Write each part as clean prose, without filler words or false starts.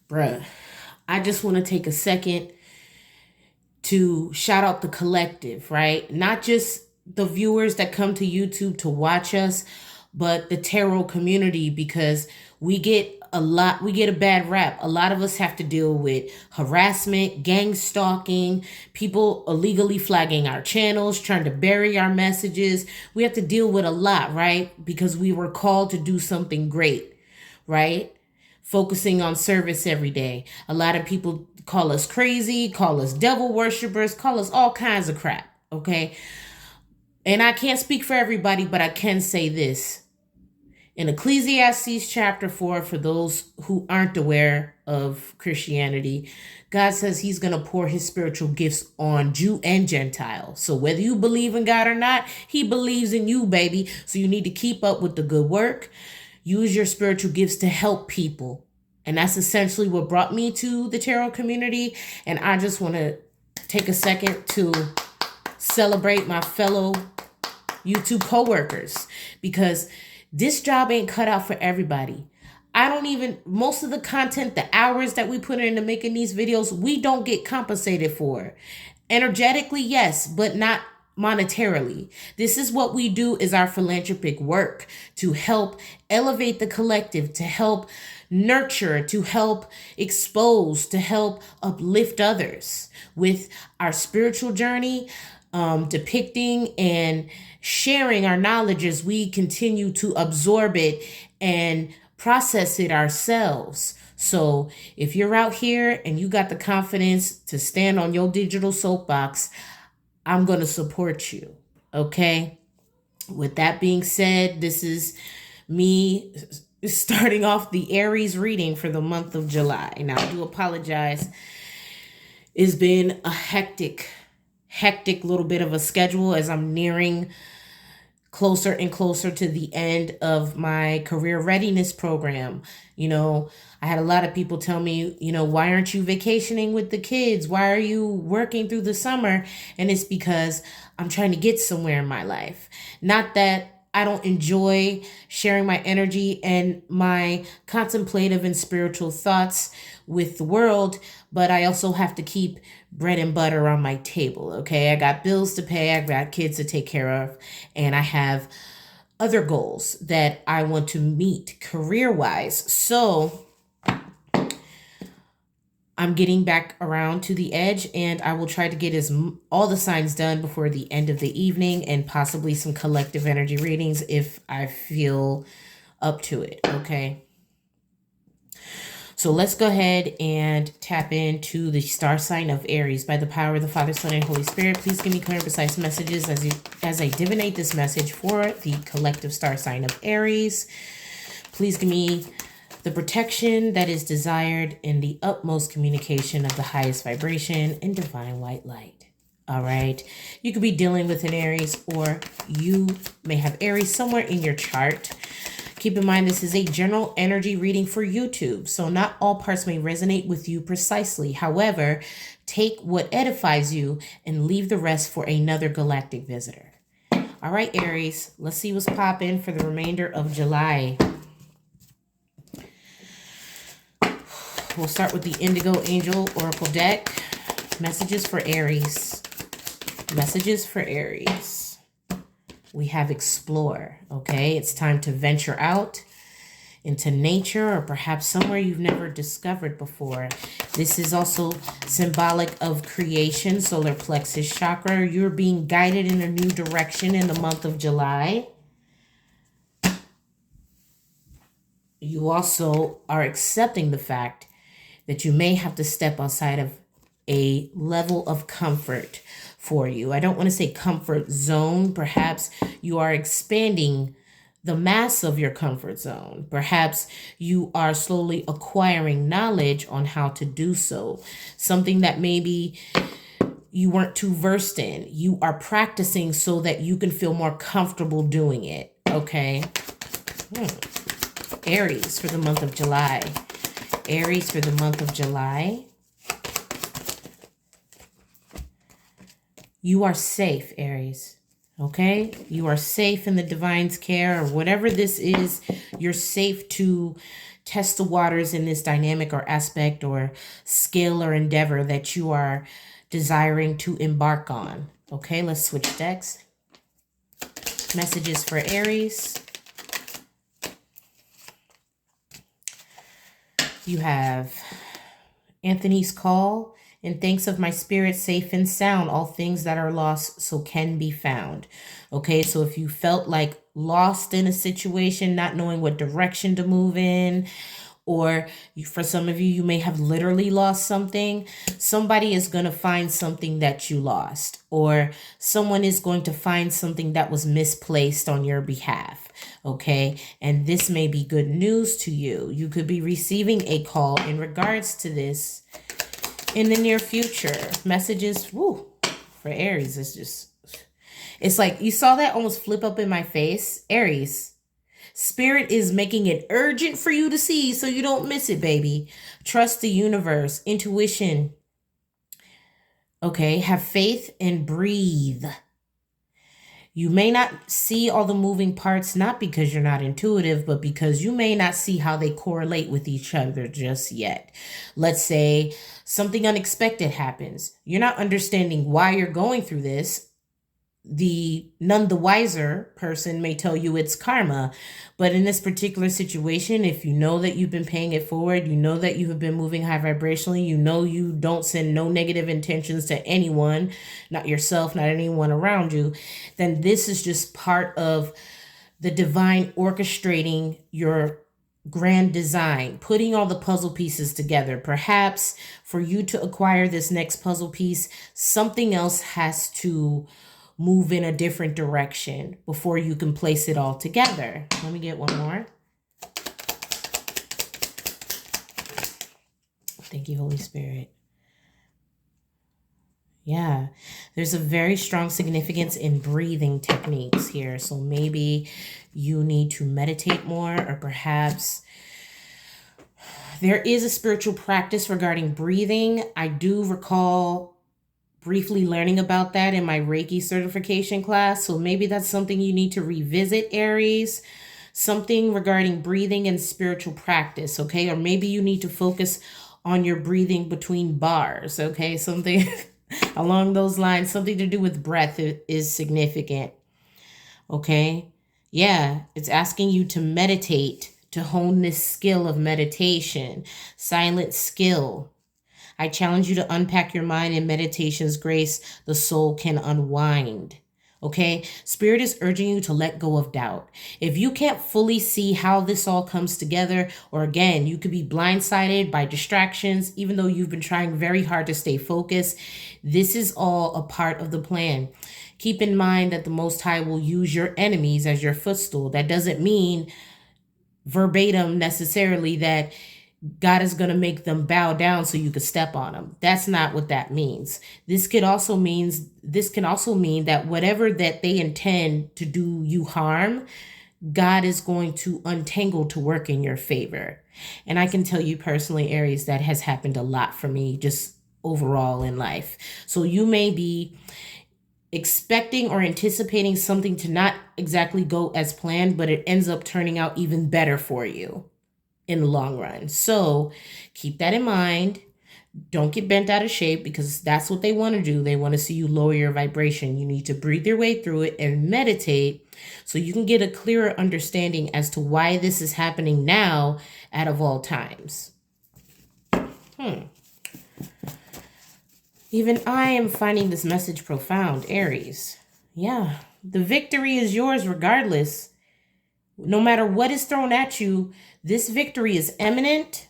Bruh, I just want to take a second to shout out the collective, right? Not just the viewers that come to YouTube to watch us, but the tarot community, because we get a bad rap. A lot of us have to deal with harassment, gang stalking, people illegally flagging our channels, trying to bury our messages. We have to deal with a lot, right? Because we were called to do something great, right? Focusing on service every day. A lot of people call us crazy, call us devil worshippers, call us all kinds of crap, okay? And I can't speak for everybody, but I can say this. In Ecclesiastes chapter 4, for those who aren't aware of Christianity, God says he's going to pour his spiritual gifts on Jew and Gentile. So whether you believe in God or not, he believes in you, baby. So you need to keep up with the good work. Use your spiritual gifts to help people. And that's essentially what brought me to the tarot community. And I just want to take a second to celebrate my fellow YouTube coworkers, because this job ain't cut out for everybody. Most of the content, the hours that we put into making these videos, we don't get compensated for. Energetically, yes, but not monetarily. This is what we do, is our philanthropic work to help elevate the collective, to help nurture, to help expose, to help uplift others with our spiritual journey, depicting and sharing our knowledge as we continue to absorb it and process it ourselves. So if you're out here and you got the confidence to stand on your digital soapbox, I'm going to support you. Okay. With that being said, this is me starting off the Aries reading for the month of July. Now, I do apologize. It's been a hectic little bit of a schedule as I'm nearing closer and closer to the end of my career readiness program. I had a lot of people tell me, why aren't you vacationing with the kids? Why are you working through the summer? And it's because I'm trying to get somewhere in my life. Not that I don't enjoy sharing my energy and my contemplative and spiritual thoughts with the world, but I also have to keep bread and butter on my table, okay? I got bills to pay, I got kids to take care of, and I have other goals that I want to meet career-wise. So I'm getting back around to the edge, and I will try to get all the signs done before the end of the evening, and possibly some collective energy readings if I feel up to it, okay? So let's go ahead and tap into the star sign of Aries. By the power of the Father, Son, and Holy Spirit, please give me clear and precise messages as I divinate this message for the collective star sign of Aries. Please give me the protection that is desired in the utmost communication of the highest vibration and divine white light. All right. You could be dealing with an Aries, or you may have Aries somewhere in your chart. Keep in mind, this is a general energy reading for YouTube, so not all parts may resonate with you precisely. However, take what edifies you and leave the rest for another galactic visitor. All right, Aries, let's see what's popping for the remainder of July. We'll start with the Indigo Angel Oracle deck. Messages for Aries. Messages for Aries. We have explore, okay? It's time to venture out into nature, or perhaps somewhere you've never discovered before. This is also symbolic of creation, solar plexus chakra. You're being guided in a new direction in the month of July. You also are accepting the fact that you may have to step outside of a level of comfort for you. I don't want to say comfort zone. Perhaps you are expanding the mass of your comfort zone. Perhaps you are slowly acquiring knowledge on how to do so. Something that maybe you weren't too versed in. You are practicing so that you can feel more comfortable doing it. Okay. Aries for the month of July. Aries for the month of July. You are safe, Aries. Okay, you are safe in the divine's care, or whatever this is. You're safe to test the waters in this dynamic or aspect or skill or endeavor that you are desiring to embark on. Okay, let's switch decks. Messages for Aries. You have Anthony's call. And thanks of my spirit, safe and sound, all things that are lost so can be found. Okay, so if you felt like lost in a situation, not knowing what direction to move in, or for some of you, you may have literally lost something. Somebody is going to find something that you lost, or someone is going to find something that was misplaced on your behalf. Okay, and this may be good news to you. You could be receiving a call in regards to this in the near future. Messages, woo, for Aries, it's like you saw that almost flip up in my face. Aries, Spirit is making it urgent for you to see so you don't miss it, baby. Trust the universe, intuition. Okay, have faith and breathe. You may not see all the moving parts, not because you're not intuitive, but because you may not see how they correlate with each other just yet. Let's say something unexpected happens. You're not understanding why you're going through this. The none the wiser person may tell you it's karma, but in this particular situation, if you know that you've been paying it forward, you know that you have been moving high vibrationally, you know you don't send no negative intentions to anyone, not yourself, not anyone around you, then this is just part of the divine orchestrating your grand design, putting all the puzzle pieces together. Perhaps for you to acquire this next puzzle piece, something else has to move in a different direction before you can place it all together. Let me get one more. Thank you, Holy Spirit. Yeah, there's a very strong significance in breathing techniques here. So maybe you need to meditate more, or perhaps there is a spiritual practice regarding breathing. I do recall briefly learning about that in my Reiki certification class. So maybe that's something you need to revisit, Aries. Something regarding breathing and spiritual practice, okay? Or maybe you need to focus on your breathing between bars, okay? Something along those lines, something to do with breath is significant, okay? Yeah, it's asking you to meditate, to hone this skill of meditation, silent skill. I challenge you to unpack your mind in meditation's grace. The soul can unwind. Okay? Spirit is urging you to let go of doubt. If you can't fully see how this all comes together, or again, you could be blindsided by distractions, even though you've been trying very hard to stay focused, this is all a part of the plan. Keep in mind that the Most High will use your enemies as your footstool. That doesn't mean verbatim necessarily that God is going to make them bow down so you could step on them. That's not what that means. This can also mean that whatever that they intend to do you harm, God is going to untangle to work in your favor. And I can tell you personally, Aries, that has happened a lot for me just overall in life. So you may be expecting or anticipating something to not exactly go as planned, but it ends up turning out even better for you in the long run. So keep that in mind. Don't get bent out of shape, because that's what they want to do. They want to see you lower your vibration. You need to breathe your way through it and meditate so you can get a clearer understanding as to why this is happening now out of all times. Even I am finding this message profound, Aries. Yeah, the victory is yours regardless. No matter what is thrown at you, this victory is imminent.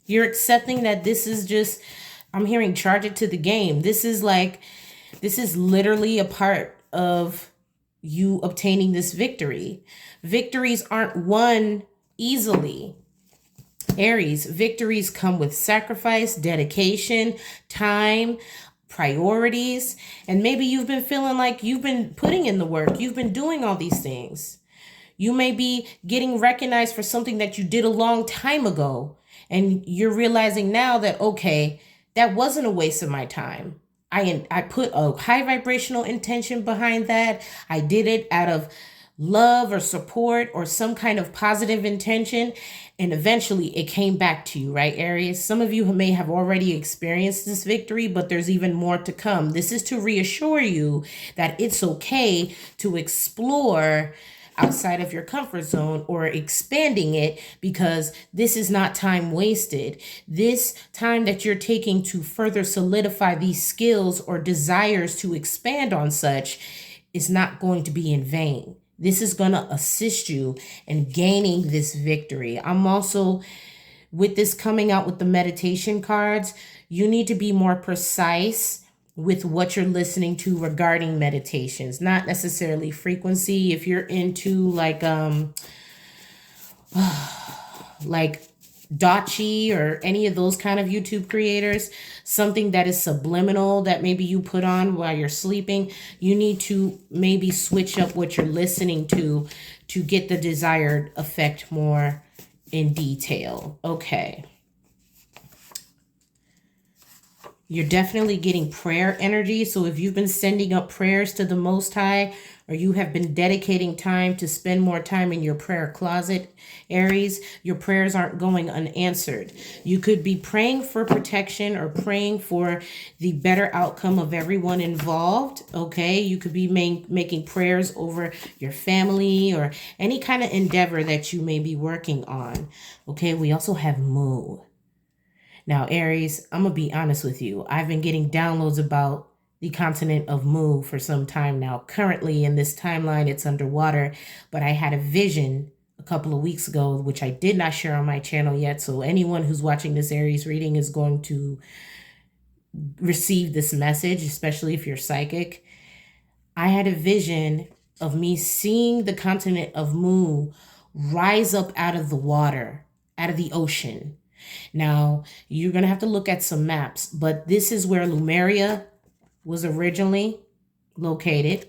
You're accepting that this is just, I'm hearing charge it to the game. This is literally a part of you obtaining this victory. Victories aren't won easily. Aries, victories come with sacrifice, dedication, time, priorities, and maybe you've been feeling like you've been putting in the work. You've been doing all these things. You may be getting recognized for something that you did a long time ago, and you're realizing now that, okay, that wasn't a waste of my time. I put a high vibrational intention behind that. I did it out of love or support or some kind of positive intention. And eventually it came back to you, right, Aries? Some of you may have already experienced this victory, but there's even more to come. This is to reassure you that it's okay to explore outside of your comfort zone or expanding it, because this is not time wasted. This time that you're taking to further solidify these skills or desires to expand on such is not going to be in vain. This is going to assist you in gaining this victory. I'm also, with this coming out with the meditation cards, you need to be more precise with what you're listening to regarding meditations, not necessarily frequency. If you're into like Dachi or any of those kind of YouTube creators, something that is subliminal that maybe you put on while you're sleeping, you need to maybe switch up what you're listening to get the desired effect more in detail. Okay. You're definitely getting prayer energy. So if you've been sending up prayers to the Most High, or you have been dedicating time to spend more time in your prayer closet, Aries, your prayers aren't going unanswered. You could be praying for protection or praying for the better outcome of everyone involved, okay? You could be making prayers over your family or any kind of endeavor that you may be working on, okay? We also have Mu. Now, Aries, I'm going to be honest with you. I've been getting downloads about the continent of Mu for some time now. Currently, in this timeline, it's underwater, but I had a vision a couple of weeks ago, which I did not share on my channel yet. So anyone who's watching this Aries reading is going to receive this message, especially if you're psychic. I had a vision of me seeing the continent of Mu rise up out of the water, out of the ocean. Now, you're going to have to look at some maps, but this is where Lemuria was originally located.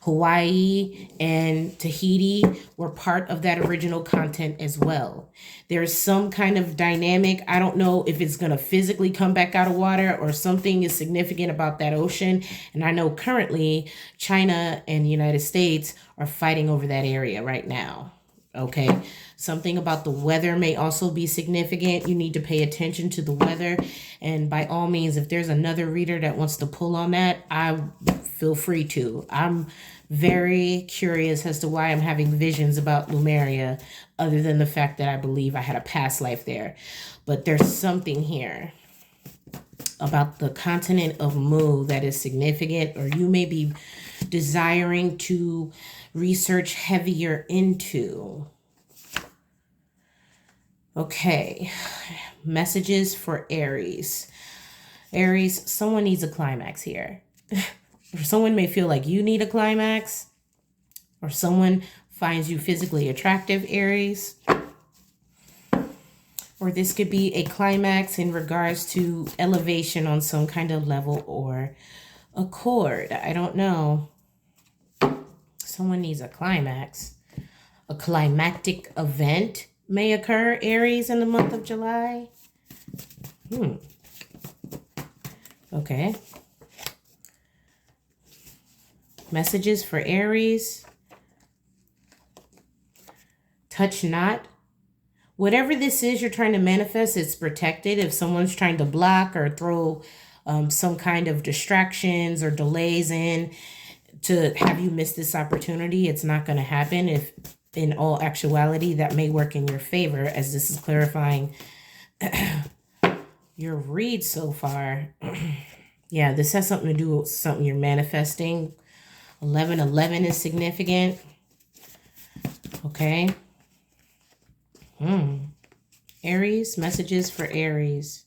Hawaii and Tahiti were part of that original content as well. There's some kind of dynamic. I don't know if it's going to physically come back out of water or something is significant about that ocean. And I know currently China and the United States are fighting over that area right now. Okay, something about the weather may also be significant. You need to pay attention to the weather. And by all means, if there's another reader that wants to pull on that, I feel free to. I'm very curious as to why I'm having visions about Lemuria, other than the fact that I believe I had a past life there. But there's something here about the continent of Mu that is significant, or you may be desiring to research heavier into. Okay, messages for Aries. Aries, someone needs a climax here. Or someone may feel like you need a climax, or someone finds you physically attractive, Aries. Or this could be a climax in regards to elevation on some kind of level or accord. I don't know. Someone needs a climax. A climactic event may occur, Aries, in the month of July. Okay. Messages for Aries. Touch not. Whatever this is you're trying to manifest, it's protected. If someone's trying to block or throw some kind of distractions or delays in to have you miss this opportunity, it's not going to happen. If in all actuality, that may work in your favor, as this is clarifying your read so far. Yeah, this has something to do with something you're manifesting. 1111 is significant. Okay. Aries, messages for Aries.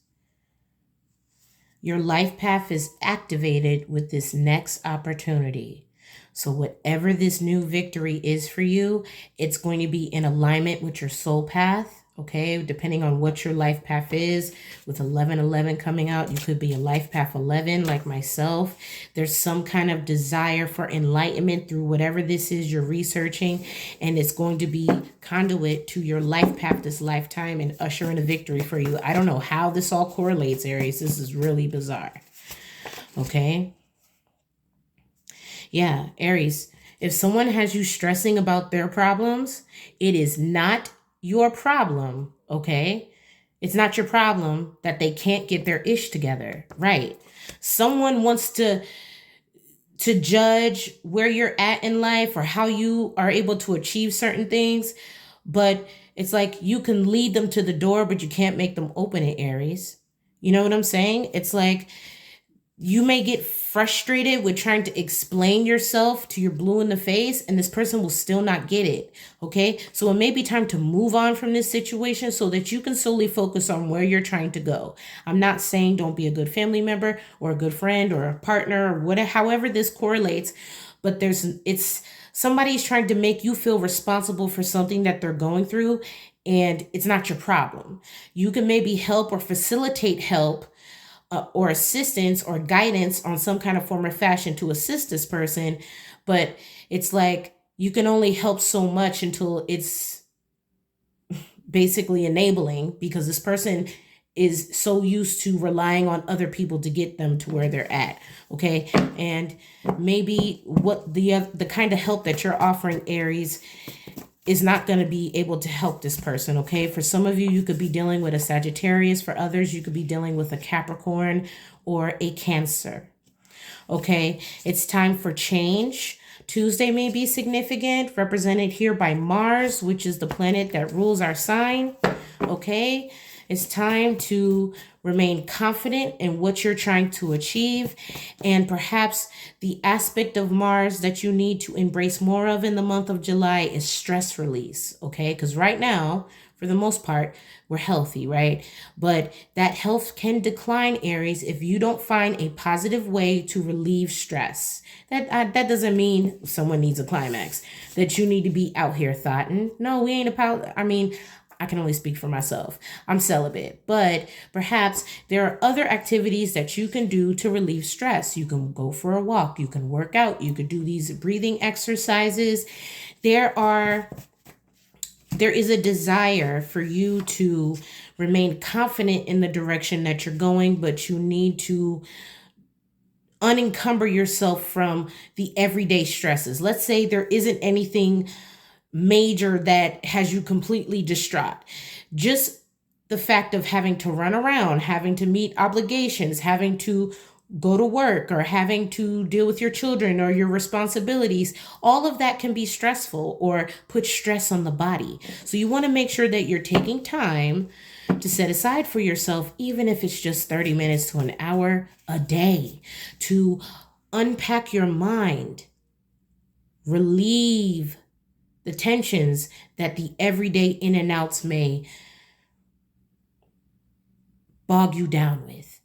Your life path is activated with this next opportunity. So whatever this new victory is for you, it's going to be in alignment with your soul path. Okay, depending on what your life path is. With 1111 coming out, you could be a life path 11 like myself. There's some kind of desire for enlightenment through whatever this is you're researching, and it's going to be conduit to your life path this lifetime and usher in a victory for you. I don't know how this all correlates, Aries. This is really bizarre. Okay? Yeah, Aries, if someone has you stressing about their problems, it is not your problem, okay? It's not your problem that they can't get their ish together, right? Someone wants to judge where you're at in life or how you are able to achieve certain things, but it's like you can lead them to the door, but you can't make them open it, Aries. You know what I'm saying? It's like you may get frustrated with trying to explain yourself to your blue in the face, and this person will still not get it. Okay, so it may be time to move on from this situation so that you can solely focus on where you're trying to go. I'm not saying don't be a good family member or a good friend or a partner or whatever, however this correlates, but it's somebody's trying to make you feel responsible for something that they're going through, and it's not your problem. You can maybe help or facilitate help or assistance or guidance on some kind of form or fashion to assist this person. But it's like you can only help so much until it's basically enabling, because this person is so used to relying on other people to get them to where they're at. Okay. And maybe what the kind of help that you're offering, Aries, is not going to be able to help this person, okay? For some of you, you could be dealing with a Sagittarius. For others, you could be dealing with a Capricorn or a Cancer, okay? It's time for change. Tuesday may be significant, represented here by Mars, which is the planet that rules our sign, okay? It's time to remain confident in what you're trying to achieve. And perhaps the aspect of Mars that you need to embrace more of in the month of July is stress release, okay? Because right now, for the most part, we're healthy, right? But that health can decline, Aries, if you don't find a positive way to relieve stress. That doesn't mean someone needs a climax, that you need to be out here thoughting. No, we ain't about, I can only speak for myself. I'm celibate, but perhaps there are other activities that you can do to relieve stress. You can go for a walk. You can work out. You could do these breathing exercises. There is a desire for you to remain confident in the direction that you're going, but you need to unencumber yourself from the everyday stresses. Let's say there isn't anything major that has you completely distraught. Just the fact of having to run around, having to meet obligations, having to go to work, or having to deal with your children or your responsibilities, all of that can be stressful or put stress on the body. So you want to make sure that you're taking time to set aside for yourself, even if it's just 30 minutes to an hour a day, to unpack your mind, relieve the tensions that the everyday in and outs may bog you down with.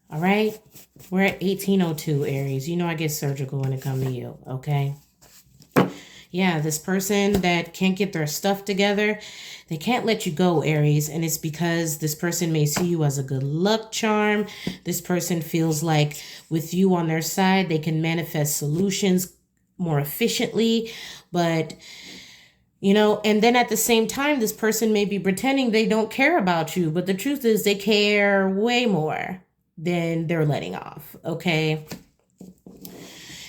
All right? We're at 1802, Aries. You know I get surgical when it comes to you, okay? Yeah, this person that can't get their stuff together, they can't let you go, Aries. And it's because this person may see you as a good luck charm. This person feels like with you on their side, they can manifest solutions more efficiently. But and then at the same time, this person may be pretending they don't care about you, but the truth is they care way more than they're letting off, okay?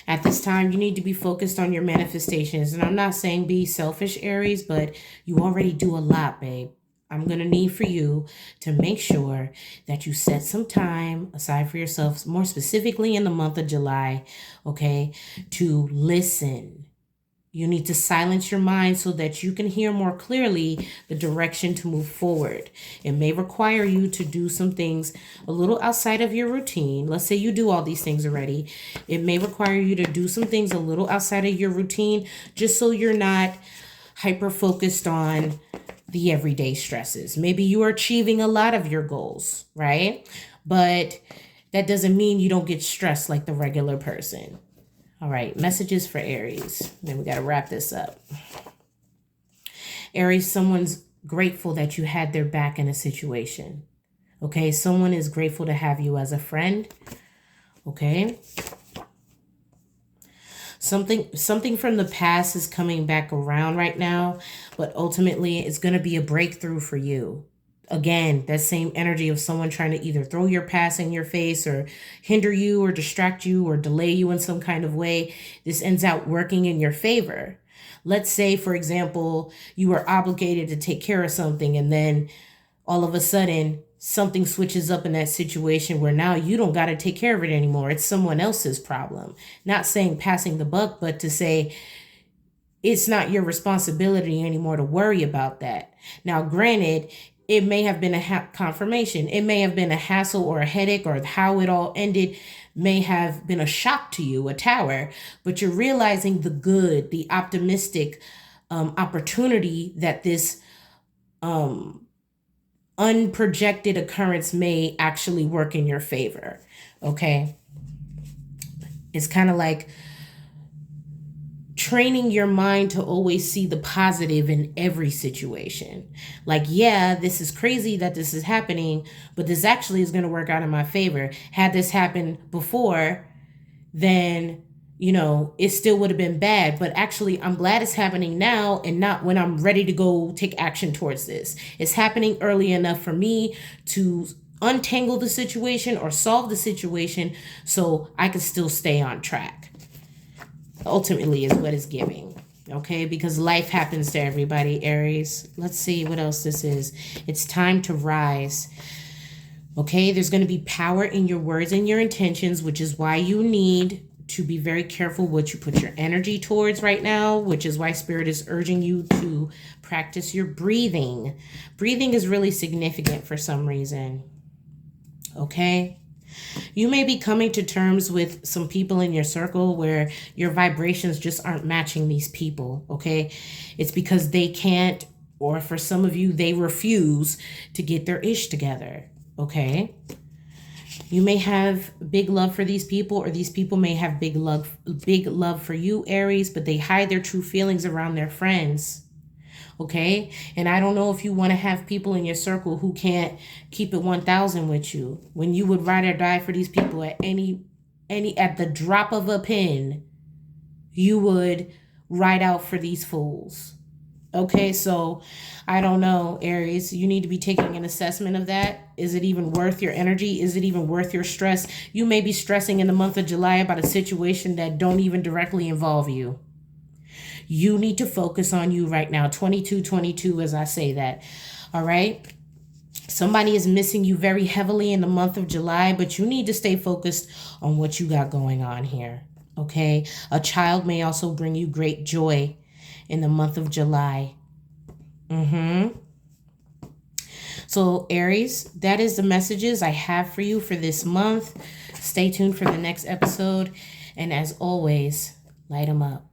At this time, you need to be focused on your manifestations. And I'm not saying be selfish, Aries, but you already do a lot, babe. I'm going to need for you to make sure that you set some time aside for yourself, more specifically in the month of July, okay, to listen. You need to silence your mind so that you can hear more clearly the direction to move forward. It may require you to do some things a little outside of your routine. Let's say you do all these things already. It may require you to do some things a little outside of your routine, just so you're not hyper-focused on the everyday stresses. Maybe you are achieving a lot of your goals, right? But that doesn't mean you don't get stressed like the regular person. All right, messages for Aries. Then we got to wrap this up. Aries, someone's grateful that you had their back in a situation. Okay, someone is grateful to have you as a friend. Okay. Something from the past is coming back around right now, but ultimately it's going to be a breakthrough for you. Again, that same energy of someone trying to either throw your past in your face or hinder you or distract you or delay you in some kind of way. This ends out working in your favor. Let's say, for example, you were obligated to take care of something, and then all of a sudden something switches up in that situation where now you don't got to take care of it anymore. It's someone else's problem. Not saying passing the buck, but to say it's not your responsibility anymore to worry about that. Now, granted, it may have been a confirmation. It may have been a hassle or a headache, or how it all ended may have been a shock to you, a tower, but you're realizing the good, the optimistic opportunity that this unprojected occurrence may actually work in your favor. Okay. It's kind of like training your mind to always see the positive in every situation. Like, yeah, this is crazy that this is happening, but this actually is going to work out in my favor. Had this happened before, then, you know, it still would have been bad. But actually, I'm glad it's happening now and not when I'm ready to go take action towards this. It's happening early enough for me to untangle the situation or solve the situation so I can still stay on track. Ultimately is what it's giving. Okay, because life happens to everybody, Aries. Let's see what else this is. It's time to rise. Okay, there's going to be power in your words and your intentions, which is why you need to be very careful what you put your energy towards right now, which is why Spirit is urging you to practice your breathing. Breathing is really significant for some reason. Okay. You may be coming to terms with some people in your circle where your vibrations just aren't matching these people, okay? It's because they can't, or for some of you, they refuse to get their ish together, okay? You may have big love for these people, or these people may have big love for you, Aries, but they hide their true feelings around their friends. Okay. And I don't know if you want to have people in your circle who can't keep it 1,000 with you, when you would ride or die for these people at at the drop of a pin. You would ride out for these fools. Okay. So I don't know, Aries, you need to be taking an assessment of that. Is it even worth your energy? Is it even worth your stress? You may be stressing in the month of July about a situation that don't even directly involve you. You need to focus on you right now. 2222 as I say that. All right. Somebody is missing you very heavily in the month of July, but you need to stay focused on what you got going on here. Okay. A child may also bring you great joy in the month of July. So Aries, that is the messages I have for you for this month. Stay tuned for the next episode. And as always, light them up.